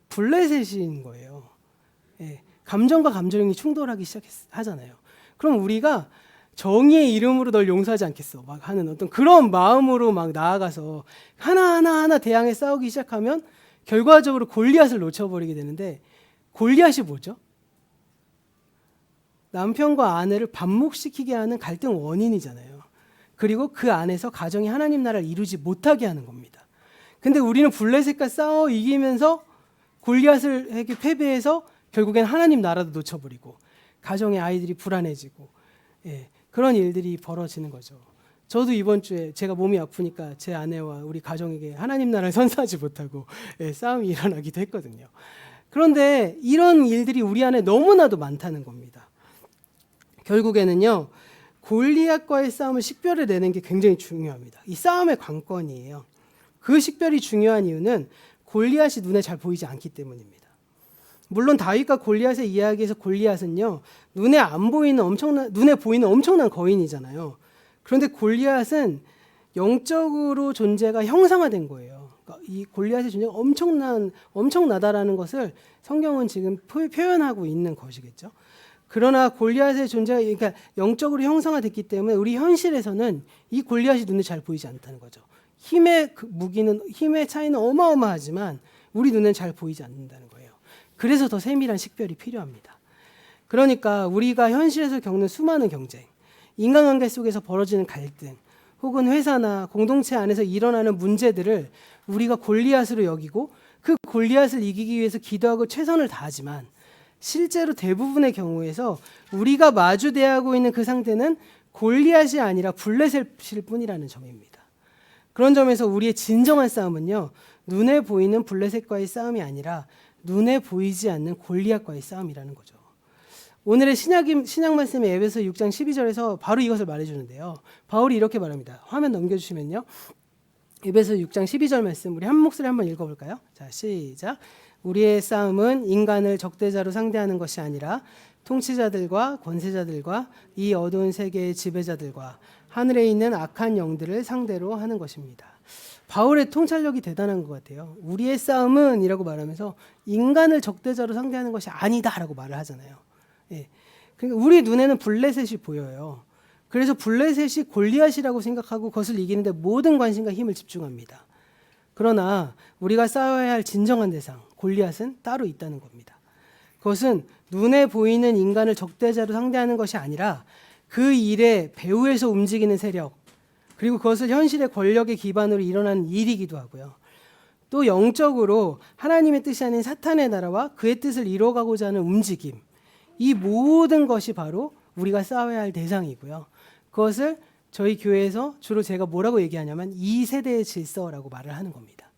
[SPEAKER 1] 블레셋인 거예요. 네. 감정과 감정이 충돌하기 시작하잖아요. 그럼 우리가 정의의 이름으로 널 용서하지 않겠어 막 하는 어떤 그런 마음으로 막 나아가서 하나하나 대항해 싸우기 시작하면 결과적으로 골리앗을 놓쳐버리게 되는데, 골리앗이 뭐죠? 남편과 아내를 반목시키게 하는 갈등 원인이잖아요. 그리고 그 안에서 가정이 하나님 나라를 이루지 못하게 하는 겁니다. 근데 우리는 블레셋과 싸워 이기면서 골리앗을 패배해서 결국엔 하나님 나라도 놓쳐버리고 가정의 아이들이 불안해지고, 그런 일들이 벌어지는 거죠. 저도 이번 주에 제가 몸이 아프니까 제 아내와 우리 가정에게 하나님 나라를 선사하지 못하고 싸움이 일어나기도 했거든요. 그런데 이런 일들이 우리 안에 너무나도 많다는 겁니다. 결국에는요, 골리앗과의 싸움을 식별해 내는 게 굉장히 중요합니다. 이 싸움의 관건이에요. 그 식별이 중요한 이유는 골리앗이 눈에 잘 보이지 않기 때문입니다. 물론 다윗과 골리앗의 이야기에서 골리앗은요, 눈에 보이는 엄청난 거인이잖아요. 그런데 골리앗은 영적으로 존재가 형상화된 거예요. 그러니까 이 골리앗의 존재가 엄청나다라는 것을 성경은 지금 표현하고 있는 것이겠죠. 그러나 골리앗의 존재가 그러니까 영적으로 형상화됐기 때문에 우리 현실에서는 이 골리앗이 눈에 잘 보이지 않다는 거죠. 힘의 차이는 어마어마하지만 우리 눈에는 잘 보이지 않는다는 거예요. 그래서 더 세밀한 식별이 필요합니다. 그러니까 우리가 현실에서 겪는 수많은 경쟁, 인간관계 속에서 벌어지는 갈등, 혹은 회사나 공동체 안에서 일어나는 문제들을 우리가 골리앗으로 여기고 그 골리앗을 이기기 위해서 기도하고 최선을 다하지만, 실제로 대부분의 경우에서 우리가 마주대하고 있는 그 상대는 골리앗이 아니라 블레셋일 뿐이라는 점입니다. 그런 점에서 우리의 진정한 싸움은요, 눈에 보이는 블레셋과의 싸움이 아니라 눈에 보이지 않는 골리앗과의 싸움이라는 거죠. 오늘의 신약 말씀의 에베소 6장 12절에서 바로 이것을 말해주는데요. 바울이 이렇게 말합니다. 화면 넘겨주시면요. 에베소 6장 12절 말씀 우리 한 목소리 한번 읽어볼까요? 자, 시작. 우리의 싸움은 인간을 적대자로 상대하는 것이 아니라 통치자들과 권세자들과 이 어두운 세계의 지배자들과 하늘에 있는 악한 영들을 상대로 하는 것입니다. 바울의 통찰력이 대단한 것 같아요. 우리의 싸움은 이라고 말하면서 인간을 적대자로 상대하는 것이 아니다라고 말을 하잖아요. 그러니까 우리 눈에는 블레셋이 보여요. 그래서 블레셋이 골리앗이라고 생각하고 그것을 이기는데 모든 관심과 힘을 집중합니다. 그러나 우리가 싸워야 할 진정한 대상, 골리앗은 따로 있다는 겁니다. 그것은 눈에 보이는 인간을 적대자로 상대하는 것이 아니라 그 일의 배후에서 움직이는 세력, 그리고 그것을 현실의 권력의 기반으로 일어나는 일이기도 하고요. 또 영적으로 하나님의 뜻이 아닌 사탄의 나라와 그의 뜻을 이뤄가고자 하는 움직임, 이 모든 것이 바로 우리가 싸워야 할 대상이고요. 그것을 저희 교회에서 주로 제가 뭐라고 얘기하냐면 2세대의 질서라고 말을 하는 겁니다.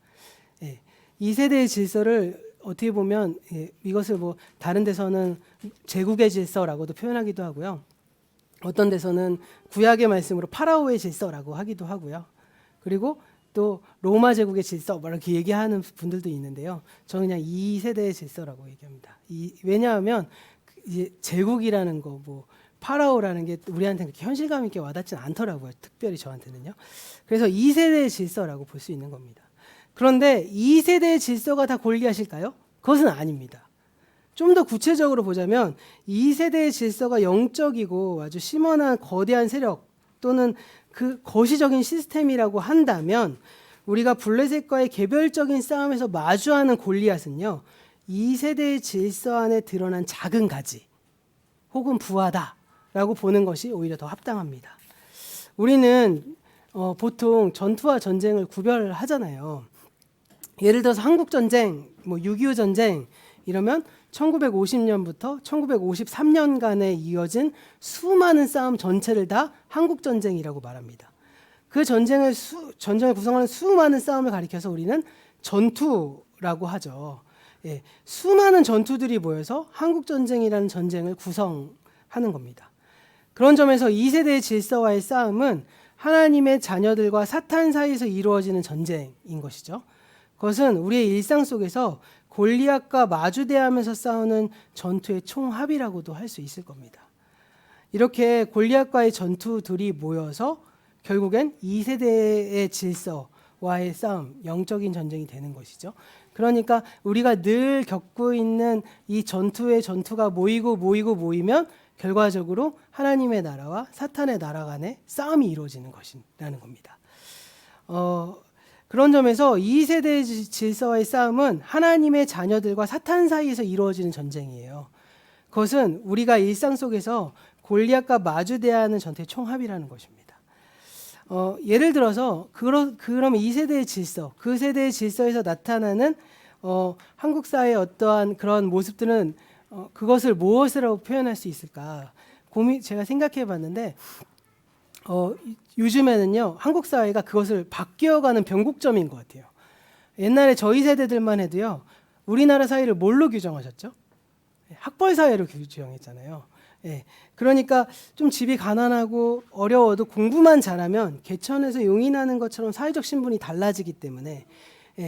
[SPEAKER 1] 예, 2세대의 질서를 어떻게 보면 이것을 뭐 다른 데서는 제국의 질서라고도 표현하기도 하고요. 어떤 데서는 구약의 말씀으로 파라오의 질서라고 하기도 하고요. 그리고 또 로마 제국의 질서 뭐 이렇게 얘기하는 분들도 있는데요. 저는 그냥 2세대의 질서라고 얘기합니다. 왜냐하면 이제 제국이라는 거, 뭐 파라오라는 게 우리한테는 그렇게 현실감 있게 와닿진 않더라고요. 특별히 저한테는요. 그래서 2세대의 질서라고 볼 수 있는 겁니다. 그런데 2세대의 질서가 다 골리앗일까요? 그것은 아닙니다. 좀 더 구체적으로 보자면 2세대의 질서가 영적이고 아주 심원한 거대한 세력 또는 그 거시적인 시스템이라고 한다면 우리가 블레셋과의 개별적인 싸움에서 마주하는 골리앗은요, 2세대의 질서 안에 드러난 작은 가지 혹은 부하다라고 보는 것이 오히려 더 합당합니다. 우리는 보통 전투와 전쟁을 구별하잖아요. 예를 들어서 한국전쟁, 뭐 6.25 전쟁 이러면 1950년부터 1953년간에 이어진 수많은 싸움 전체를 다 한국전쟁이라고 말합니다. 그 전쟁을 구성하는 수많은 싸움을 가리켜서 우리는 전투라고 하죠. 예, 수많은 전투들이 모여서 한국전쟁이라는 전쟁을 구성하는 겁니다. 그런 점에서 2세대의 질서와의 싸움은 하나님의 자녀들과 사탄 사이에서 이루어지는 전쟁인 것이죠. 그것은 우리의 일상 속에서 골리앗과 마주대하면서 싸우는 전투의 총합이라고도 할 수 있을 겁니다. 이렇게 골리앗과의 전투들이 모여서 결국엔 2세대의 질서와의 싸움, 영적인 전쟁이 되는 것이죠. 그러니까 우리가 늘 겪고 있는 이 전투가 모이면 결과적으로 하나님의 나라와 사탄의 나라 간의 싸움이 이루어지는 것이라는 겁니다. 그런 점에서 2세대의 질서와의 싸움은 하나님의 자녀들과 사탄 사이에서 이루어지는 전쟁이에요. 그것은 우리가 일상 속에서 골리앗과 마주대하는 전투의 총합이라는 것입니다. 예를 들어서 그럼 2세대의 질서, 그 세대의 질서에서 나타나는 한국 사회의 어떠한 그런 모습들은 그것을 무엇이라고 표현할 수 있을까? 제가 생각해 봤는데 요즘에는요, 한국 사회가 그것을 바뀌어가는 변곡점인 것 같아요. 옛날에 저희 세대들만 해도요, 우리나라 사회를 뭘로 규정하셨죠? 학벌 사회로 규정했잖아요. 예, 그러니까 좀 집이 가난하고 어려워도 공부만 잘하면 개천에서 용이 나는 것처럼 사회적 신분이 달라지기 때문에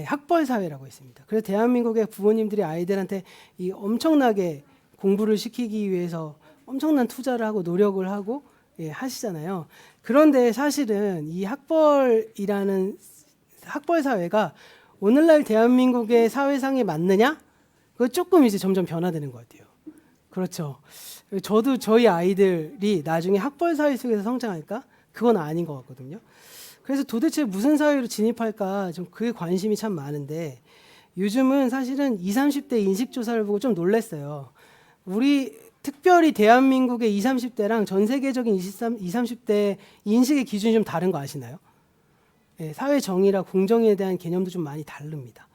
[SPEAKER 1] 학벌 사회라고 했습니다. 그래서 대한민국의 부모님들이 아이들한테 이 엄청나게 공부를 시키기 위해서 엄청난 투자를 하고 노력을 하고 하시잖아요. 그런데 사실은 이 학벌이라는 학벌 사회가 오늘날 대한민국의 사회상에 맞느냐? 그거 조금 이제 점점 변화되는 것 같아요. 그렇죠. 저도 저희 아이들이 나중에 학벌 사회 속에서 성장할까? 그건 아닌 것 같거든요. 그래서 도대체 무슨 사회로 진입할까? 좀 그게 관심이 참 많은데 요즘은 사실은 20, 30대 인식조사를 보고 좀 놀랐어요. 특별히 대한민국의 20, 30대랑 전 세계적인 20, 30대 인식의 기준이 좀 다른 거 아시나요? 사회 정의라 공정에 대한 개념도 좀 많이 다릅니다.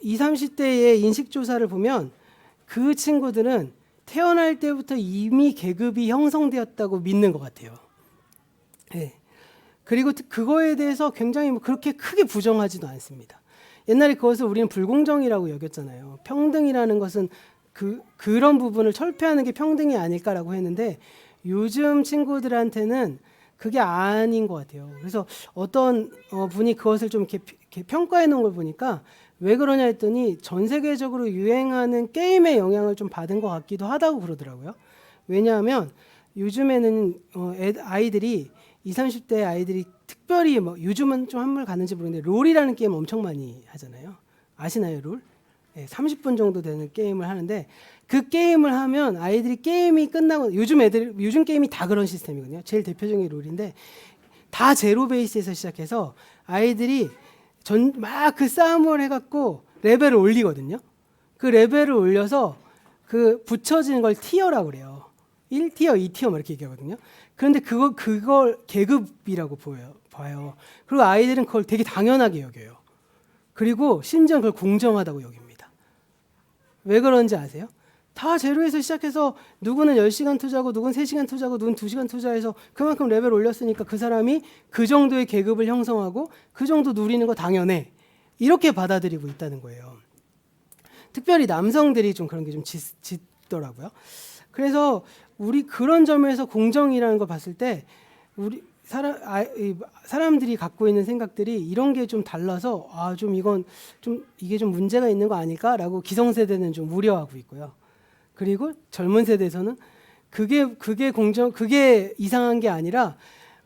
[SPEAKER 1] 20, 30대의 인식조사를 보면 그 친구들은 태어날 때부터 이미 계급이 형성되었다고 믿는 것 같아요. 그리고 그거에 대해서 굉장히 그렇게 크게 부정하지도 않습니다. 옛날에 그것을 우리는 불공정이라고 여겼잖아요. 평등이라는 것은 그런 부분을 철폐하는 게 평등이 아닐까라고 했는데 요즘 친구들한테는 그게 아닌 것 같아요. 그래서 어떤 분이 그것을 좀 이렇게 평가해 놓은 걸 보니까 왜 그러냐 했더니 전 세계적으로 유행하는 게임의 영향을 좀 받은 것 같기도 하다고 그러더라고요. 왜냐하면 요즘에는 아이들이 20, 30대 아이들이 특별히 요즘은 좀 한물 갔는지 모르겠는데 롤이라는 게임 엄청 많이 하잖아요. 아시나요, 롤? 30분 정도 되는 게임을 하는데 그 게임을 하면 아이들이 게임이 끝나고 요즘 게임이 다 그런 시스템이거든요. 제일 대표적인 롤인데 다 제로 베이스에서 시작해서 아이들이 막 그 싸움을 해갖고 레벨을 올리거든요. 그 레벨을 올려서 그 붙여지는 걸 티어라고 그래요. 1티어, 2티어 이렇게 얘기하거든요. 그런데 그걸 계급이라고 봐요. 그리고 아이들은 그걸 되게 당연하게 여겨요. 그리고 심지어 그걸 공정하다고 여깁니다. 왜 그런지 아세요? 다 제로에서 시작해서 누구는 10시간 투자하고 누구는 3시간 투자하고 누구는 2시간 투자해서 그만큼 레벨 올렸으니까 그 사람이 그 정도의 계급을 형성하고 그 정도 누리는 거 당연해. 이렇게 받아들이고 있다는 거예요. 특별히 남성들이 좀 그런 게 좀 짙더라고요. 그래서 우리 그런 점에서 공정이라는 걸 봤을 때 우리 사람들이 갖고 있는 생각들이 이런 게 좀 달라서 좀 이건 좀 이게 좀 문제가 있는 거 아닐까라고 기성세대는 좀 우려하고 있고요. 그리고 젊은 세대에서는 그게 이상한 게 아니라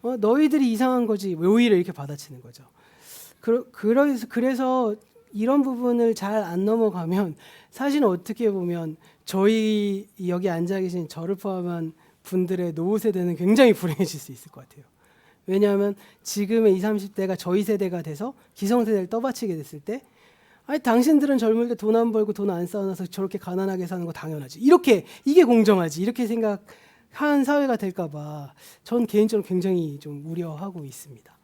[SPEAKER 1] 너희들이 이상한 거지 오히려 이렇게 받아치는 거죠. 그래서 이런 부분을 잘 안 넘어가면 사실은 어떻게 보면 저희 여기 앉아 계신 저를 포함한 분들의 노후 세대는 굉장히 불행해질 수 있을 것 같아요. 왜냐하면 지금의 20, 30대가 저희 세대가 돼서 기성세대를 떠받치게 됐을 때 당신들은 젊을 때 돈 안 벌고 돈 안 쌓아놔서 저렇게 가난하게 사는 거 당연하지. 이게 공정하지. 이렇게 생각한 사회가 될까 봐 전 개인적으로 굉장히 좀 우려하고 있습니다.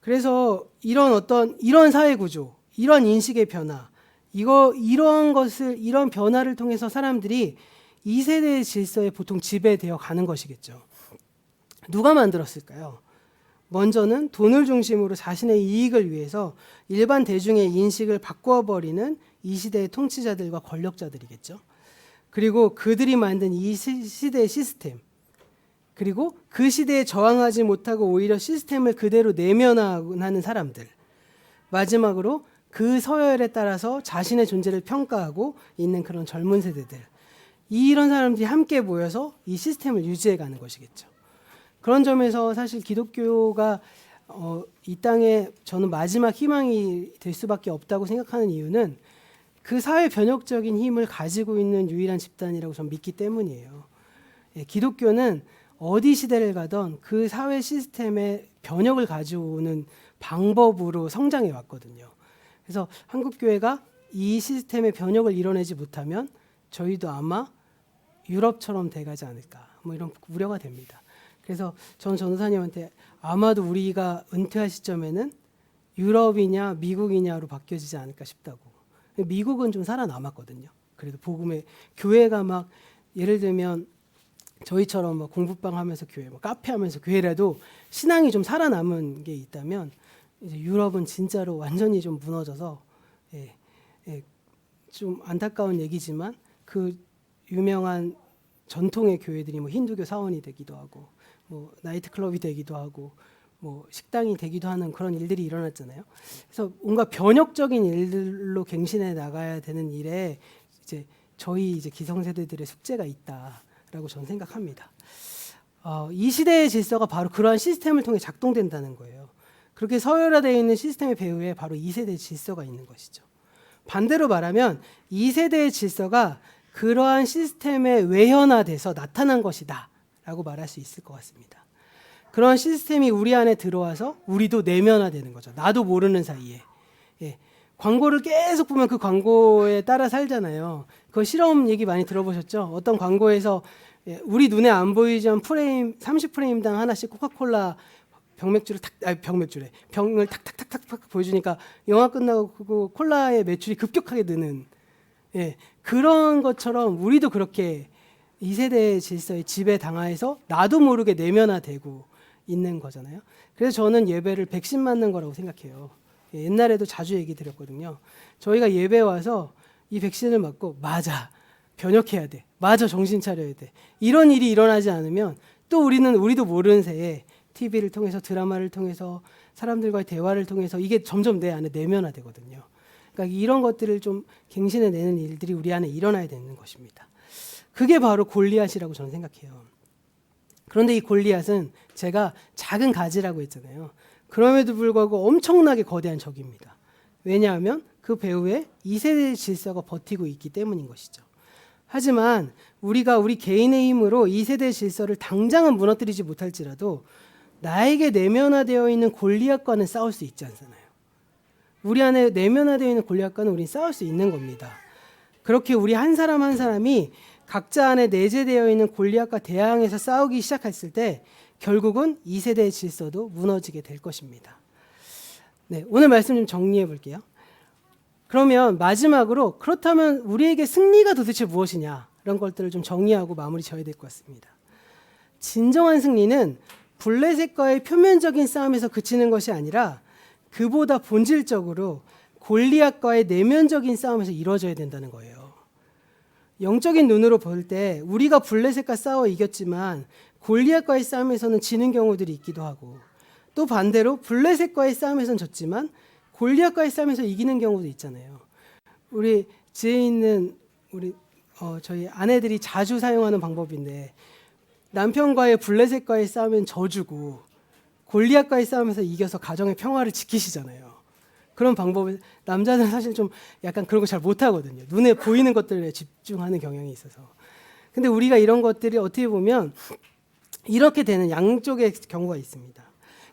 [SPEAKER 1] 그래서 이런 사회 구조, 이런 인식의 변화, 이런 변화를 통해서 사람들이 2세대의 질서에 보통 지배되어 가는 것이겠죠. 누가 만들었을까요? 먼저는 돈을 중심으로 자신의 이익을 위해서 일반 대중의 인식을 바꿔버리는 이 시대의 통치자들과 권력자들이겠죠. 그리고 그들이 만든 이 시대의 시스템, 그리고 그 시대에 저항하지 못하고 오히려 시스템을 그대로 내면화하는 사람들, 마지막으로 그 서열에 따라서 자신의 존재를 평가하고 있는 그런 젊은 세대들, 이런 사람들이 함께 모여서 이 시스템을 유지해가는 것이겠죠. 그런 점에서 사실 기독교가 이 땅에 저는 마지막 희망이 될 수밖에 없다고 생각하는 이유는 그 사회 변혁적인 힘을 가지고 있는 유일한 집단이라고 저는 믿기 때문이에요. 기독교는 어디 시대를 가던 그 사회 시스템의 변혁을 가져오는 방법으로 성장해 왔거든요. 그래서 한국교회가 이 시스템의 변혁을 이뤄내지 못하면 저희도 아마 유럽처럼 돼가지 않을까 이런 우려가 됩니다. 그래서 전 전도사님한테 아마도 우리가 은퇴할 시점에는 유럽이냐 미국이냐로 바뀌어지지 않을까 싶다고. 미국은 좀 살아남았거든요. 그래도 복음의 교회가 막 예를 들면 저희처럼 막 공부방 하면서 교회, 카페 하면서 교회라도 신앙이 좀 살아남은 게 있다면 이제 유럽은 진짜로 완전히 좀 무너져서 좀 안타까운 얘기지만 그 유명한 전통의 교회들이 힌두교 사원이 되기도 하고 나이트클럽이 되기도 하고 식당이 되기도 하는 그런 일들이 일어났잖아요. 그래서 뭔가 변혁적인 일들로 갱신해 나가야 되는 일에 저희 기성세대들의 숙제가 있다라고 저는 생각합니다. 이 시대의 질서가 바로 그러한 시스템을 통해 작동된다는 거예요. 그렇게 서열화되어 있는 시스템의 배후에 바로 2세대의 질서가 있는 것이죠. 반대로 말하면 2세대의 질서가 그러한 시스템에 외현화돼서 나타난 것이다 라고 말할 수 있을 것 같습니다. 그런 시스템이 우리 안에 들어와서 우리도 내면화되는 거죠. 나도 모르는 사이에. 광고를 계속 보면 그 광고에 따라 살잖아요. 그 실험 얘기 많이 들어보셨죠? 어떤 광고에서 우리 눈에 안 보이지만 30프레임당 하나씩 코카콜라 병을 탁탁탁탁 보여주니까 영화 끝나고 그 콜라의 매출이 급격하게 느는 그런 것처럼 우리도 그렇게 2세대의 질서에 지배당해서 나도 모르게 내면화되고 있는 거잖아요. 그래서 저는 예배를 백신 맞는 거라고 생각해요. 옛날에도 자주 얘기 드렸거든요. 저희가 예배 와서 이 백신을 맞고 맞아 변혁해야 돼. 맞아 정신 차려야 돼. 이런 일이 일어나지 않으면 또 우리도 모르는 새에 TV를 통해서 드라마를 통해서 사람들과의 대화를 통해서 이게 점점 내 안에 내면화되거든요. 그러니까 이런 것들을 좀 갱신해내는 일들이 우리 안에 일어나야 되는 것입니다. 그게 바로 골리앗이라고 저는 생각해요. 그런데 이 골리앗은 제가 작은 가지라고 했잖아요. 그럼에도 불구하고 엄청나게 거대한 적입니다. 왜냐하면 그 배후에 2세대의 질서가 버티고 있기 때문인 것이죠. 하지만 우리가 우리 개인의 힘으로 2세대의 질서를 당장은 무너뜨리지 못할지라도 나에게 내면화되어 있는 골리앗과는 싸울 수 있지 않잖아요. 우리 안에 내면화되어 있는 골리앗과는 우린 싸울 수 있는 겁니다. 그렇게 우리 한 사람 한 사람이 각자 안에 내재되어 있는 골리앗과 대항해서 싸우기 시작했을 때 결국은 2세대의 질서도 무너지게 될 것입니다. 네, 오늘 말씀 좀 정리해 볼게요. 그러면 마지막으로 그렇다면 우리에게 승리가 도대체 무엇이냐 이런 것들을 좀 정리하고 마무리 지어야 될 것 같습니다. 진정한 승리는 블레셋과의 표면적인 싸움에서 그치는 것이 아니라 그보다 본질적으로 골리앗과의 내면적인 싸움에서 이루어져야 된다는 거예요. 영적인 눈으로 볼 때 우리가 블레셋과 싸워 이겼지만 골리앗과의 싸움에서는 지는 경우들이 있기도 하고, 또 반대로 블레셋과의 싸움에서는 졌지만 골리앗과의 싸움에서 이기는 경우도 있잖아요. 우리 지에 있는 저희 아내들이 자주 사용하는 방법인데, 남편과의 블레셋과의 싸움은 져주고 골리앗과의 싸움에서 이겨서 가정의 평화를 지키시잖아요. 그런 방법을 남자들은 사실 좀 약간 그런 거 잘 못하거든요. 눈에 보이는 것들에 집중하는 경향이 있어서. 근데 우리가 이런 것들이 어떻게 보면 이렇게 되는 양쪽의 경우가 있습니다.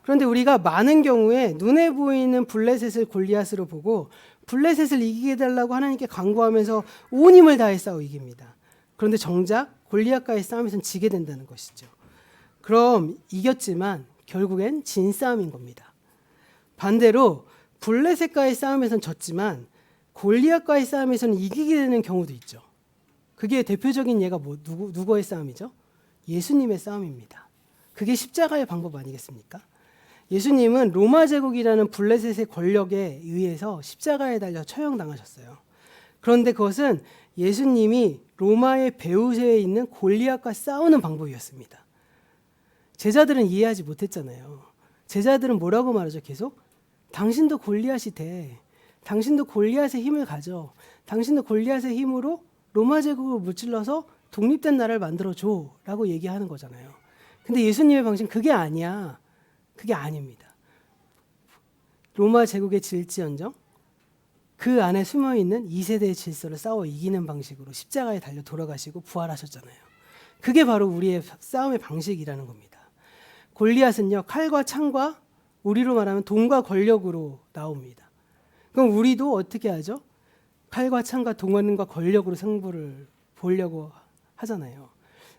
[SPEAKER 1] 그런데 우리가 많은 경우에 눈에 보이는 블레셋을 골리앗으로 보고 블레셋을 이기게 해달라고 하나님께 간구하면서 온 힘을 다해 싸워 이깁니다. 그런데 정작 골리앗과의 싸움에서는 지게 된다는 것이죠. 그럼 이겼지만 결국엔 진 싸움인 겁니다. 반대로 블레셋과의 싸움에서는 졌지만 골리앗과의 싸움에서는 이기게 되는 경우도 있죠. 그게 대표적인 예가 누구의 싸움이죠? 예수님의 싸움입니다. 그게 십자가의 방법 아니겠습니까? 예수님은 로마 제국이라는 블레셋의 권력에 의해서 십자가에 달려 처형당하셨어요. 그런데 그것은 예수님이 로마의 배후세에 있는 골리앗과 싸우는 방법이었습니다. 제자들은 이해하지 못했잖아요. 제자들은 뭐라고 말하죠? 계속 당신도 골리앗이 돼. 당신도 골리앗의 힘을 가져. 당신도 골리앗의 힘으로 로마 제국을 무찔러서 독립된 나라를 만들어줘 라고 얘기하는 거잖아요. 근데 예수님의 방식은 그게 아니야. 그게 아닙니다. 로마 제국의 질지언정 그 안에 숨어있는 2세대의 질서를 싸워 이기는 방식으로 십자가에 달려 돌아가시고 부활하셨잖아요. 그게 바로 우리의 싸움의 방식이라는 겁니다. 골리앗은요, 칼과 창과 우리로 말하면 돈과 권력으로 나옵니다. 그럼 우리도 어떻게 하죠? 칼과 창과 돈과 권력으로 승부를 보려고 하잖아요.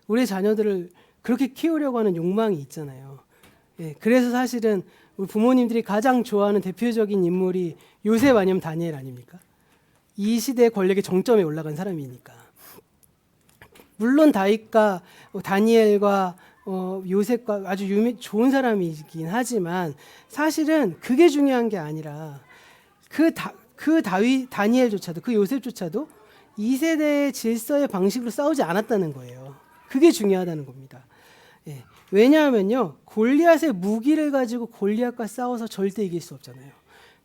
[SPEAKER 1] 우리 자녀들을 그렇게 키우려고 하는 욕망이 있잖아요. 예, 그래서 사실은 우리 부모님들이 가장 좋아하는 대표적인 인물이 요셉 아니면 다니엘 아닙니까? 이 시대의 권력의 정점에 올라간 사람이니까. 물론 다윗과 다니엘과 요셉과 아주 좋은 사람이긴 하지만 사실은 그게 중요한 게 아니라 그 다니엘조차도 그 요셉조차도 2세대의 질서의 방식으로 싸우지 않았다는 거예요. 그게 중요하다는 겁니다. 예. 왜냐하면요, 골리앗의 무기를 가지고 골리앗과 싸워서 절대 이길 수 없잖아요.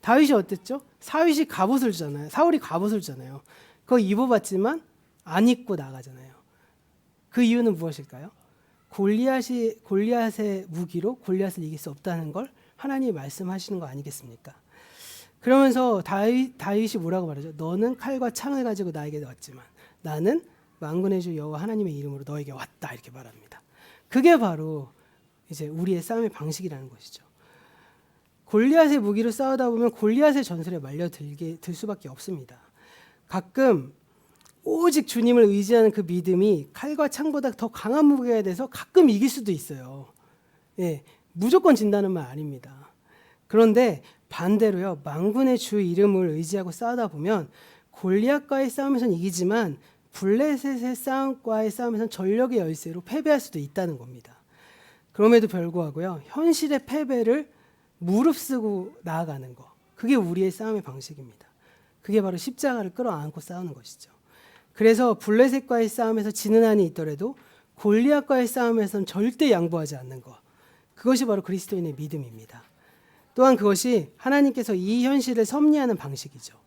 [SPEAKER 1] 다윗이 어땠죠? 사울이 갑옷을 주잖아요. 그거 입어봤지만 안 입고 나가잖아요. 그 이유는 무엇일까요? 골리앗의 무기로 골리앗을 이길 수 없다는 걸 하나님이 말씀하시는 거 아니겠습니까? 그러면서 다윗이 뭐라고 말하죠? 너는 칼과 창을 가지고 나에게 왔지만 나는 만군의 주 여호와 하나님의 이름으로 너에게 왔다, 이렇게 말합니다. 그게 바로 이제 우리의 싸움의 방식이라는 것이죠. 골리앗의 무기로 싸우다 보면 골리앗의 전술에 말려들 수밖에 없습니다. 가끔 오직 주님을 의지하는 그 믿음이 칼과 창보다 더 강한 무기가 돼서 가끔 이길 수도 있어요. 예, 무조건 진다는 말 아닙니다. 그런데 반대로요, 만군의 주 이름을 의지하고 싸우다 보면 골리앗과의 싸움에서는 이기지만 블레셋의 싸움과의 싸움에서는 전력의 열세로 패배할 수도 있다는 겁니다. 그럼에도 불구하고요, 현실의 패배를 무릅쓰고 나아가는 거, 그게 우리의 싸움의 방식입니다. 그게 바로 십자가를 끌어안고 싸우는 것이죠. 그래서 블레셋과의 싸움에서 지는 한이 있더라도 골리앗과의 싸움에서는 절대 양보하지 않는 것, 그것이 바로 그리스도인의 믿음입니다. 또한 그것이 하나님께서 이 현실을 섭리하는 방식이죠.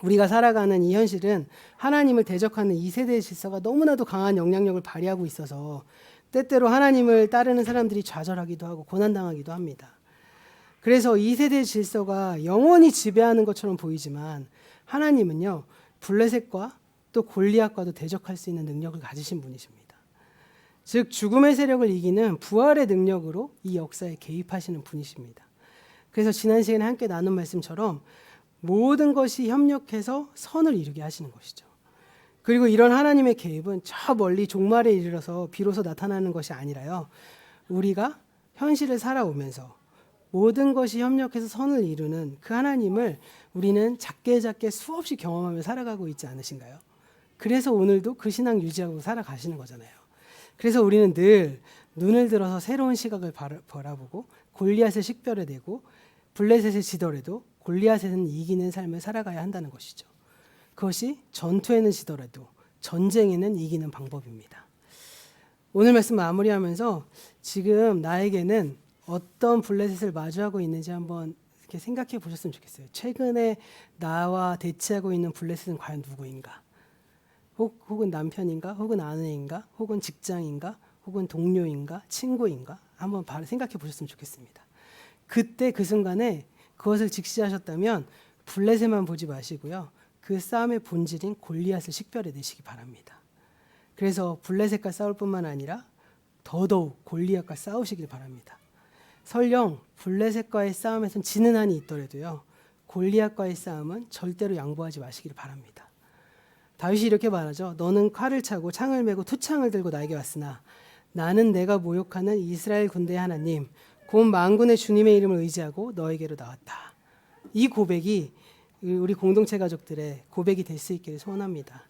[SPEAKER 1] 우리가 살아가는 이 현실은 하나님을 대적하는 2세대의 질서가 너무나도 강한 영향력을 발휘하고 있어서 때때로 하나님을 따르는 사람들이 좌절하기도 하고 고난당하기도 합니다. 그래서 2세대의 질서가 영원히 지배하는 것처럼 보이지만 하나님은요, 블레셋과 또 골리앗과도 대적할 수 있는 능력을 가지신 분이십니다. 즉 죽음의 세력을 이기는 부활의 능력으로 이 역사에 개입하시는 분이십니다. 그래서 지난 시간에 함께 나눈 말씀처럼 모든 것이 협력해서 선을 이루게 하시는 것이죠. 그리고 이런 하나님의 계획은 저 멀리 종말에 이르러서 비로소 나타나는 것이 아니라요. 우리가 현실을 살아오면서 모든 것이 협력해서 선을 이루는 그 하나님을 우리는 작게 작게 수없이 경험하며 살아가고 있지 않으신가요? 그래서 오늘도 그 신앙 유지하고 살아가시는 거잖아요. 그래서 우리는 늘 눈을 들어서 새로운 시각을 바라보고 골리앗을 식별해내고 블레셋을 지더라도 골리앗에는 이기는 삶을 살아가야 한다는 것이죠. 그것이 전투에는 지더라도 전쟁에는 이기는 방법입니다. 오늘 말씀 마무리하면서 지금 나에게는 어떤 블레셋을 마주하고 있는지 한번 이렇게 생각해 보셨으면 좋겠어요. 최근에 나와 대치하고 있는 블레셋은 과연 누구인가? 혹은 남편인가? 혹은 아내인가? 혹은 직장인가? 혹은 동료인가? 친구인가? 한번 생각해 보셨으면 좋겠습니다. 그때 그 순간에 그것을 직시하셨다면 블레셋만 보지 마시고요. 그 싸움의 본질인 골리앗을 식별해 내시기 바랍니다. 그래서 블레셋과 싸울 뿐만 아니라 더더욱 골리앗과 싸우시길 바랍니다. 설령 블레셋과의 싸움에선 지는 한이 있더라도요. 골리앗과의 싸움은 절대로 양보하지 마시길 바랍니다. 다윗이 이렇게 말하죠. 너는 칼을 차고 창을 메고 투창을 들고 나에게 왔으나 나는 내가 모욕하는 이스라엘 군대의 하나님 곧 만군의 주님의 이름을 의지하고 너에게로 나왔다. 이 고백이 우리 공동체 가족들의 고백이 될 수 있기를 소원합니다.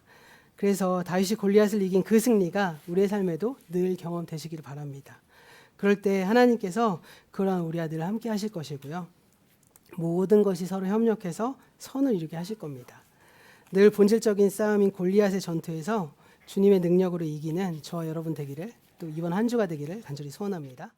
[SPEAKER 1] 그래서 다윗이 골리앗을 이긴 그 승리가 우리의 삶에도 늘 경험되시기를 바랍니다. 그럴 때 하나님께서 그러한 우리 아들을 함께 하실 것이고요. 모든 것이 서로 협력해서 선을 이루게 하실 겁니다. 늘 본질적인 싸움인 골리앗의 전투에서 주님의 능력으로 이기는 저와 여러분 되기를 또 이번 한 주가 되기를 간절히 소원합니다.